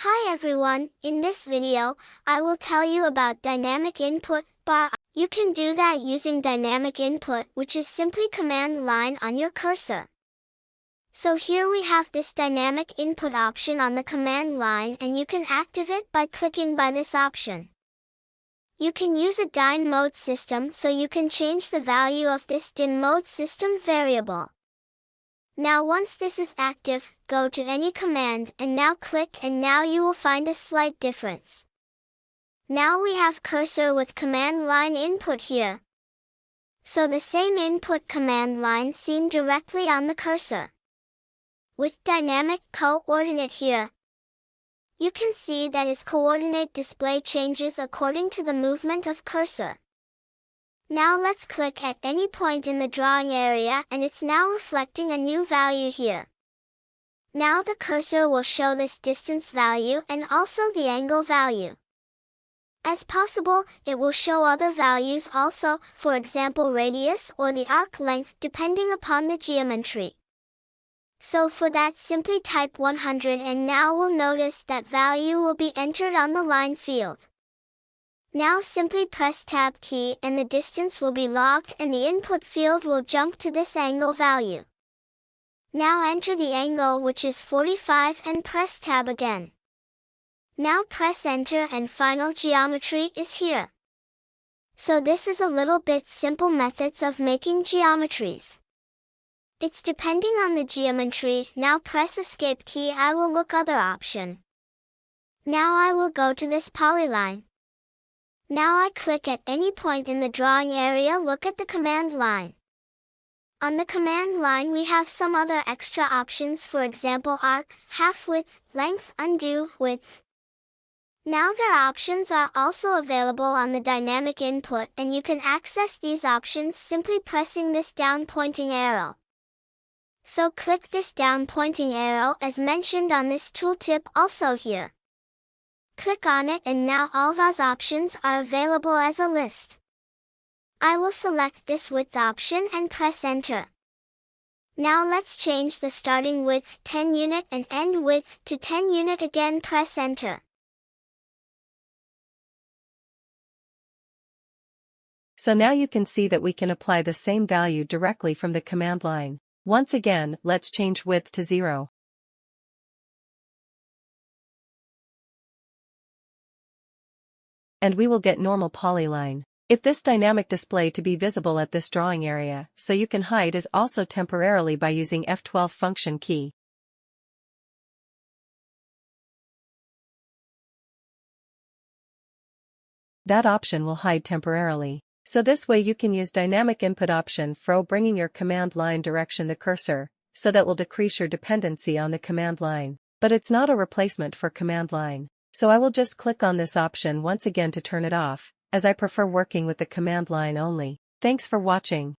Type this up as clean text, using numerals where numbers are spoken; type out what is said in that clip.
Hi everyone, in this video, I will tell you about dynamic input bar. You can do that using dynamic input, which is simply command line on your cursor. So here we have this dynamic input option on the command line, and you can activate it by clicking by this option. You can use a dyne mode system, so you can change the value of this dyne mode system variable. Now once this is active, go to any command and now click, and now you will find a slight difference. Now we have cursor with command line input here. So the same input command line seen directly on the cursor. With dynamic coordinate here, you can see that its coordinate display changes according to the movement of cursor. Now let's click at any point in the drawing area, and it's now reflecting a new value here. Now the cursor will show this distance value and also the angle value. As possible, it will show other values also, for example radius or the arc length depending upon the geometry. So for that simply type 100, and now we'll notice that value will be entered on the line field. Now simply press Tab key and the distance will be logged and the input field will jump to this angle value. Now enter the angle, which is 45, and press Tab again. Now press Enter and final geometry is here. So this is a little bit simple methods of making geometries. It's depending on the geometry. Now press Escape key. I will look other option. Now I will go to this polyline. Now I click at any point in the drawing area, look at the command line. On the command line we have some other extra options, for example arc, half width, length, undo, width. Now their options are also available on the dynamic input, and you can access these options simply pressing this down pointing arrow. So click this down pointing arrow as mentioned on this tooltip also here. Click on it, and now all those options are available as a list. I will select this width option and press Enter. Now let's change the starting width 10 unit and end width to 10 unit. Again press Enter. So now you can see that we can apply the same value directly from the command line. Once again, let's change width to 0. And we will get normal polyline. If this dynamic display to be visible at this drawing area, so you can hide is also temporarily by using F12 function key. That option will hide temporarily. So this way you can use dynamic input option for bringing your command line direction the cursor, so that will decrease your dependency on the command line. But it's not a replacement for command line. So I will just click on this option once again to turn it off, as I prefer working with the command line only. Thanks for watching.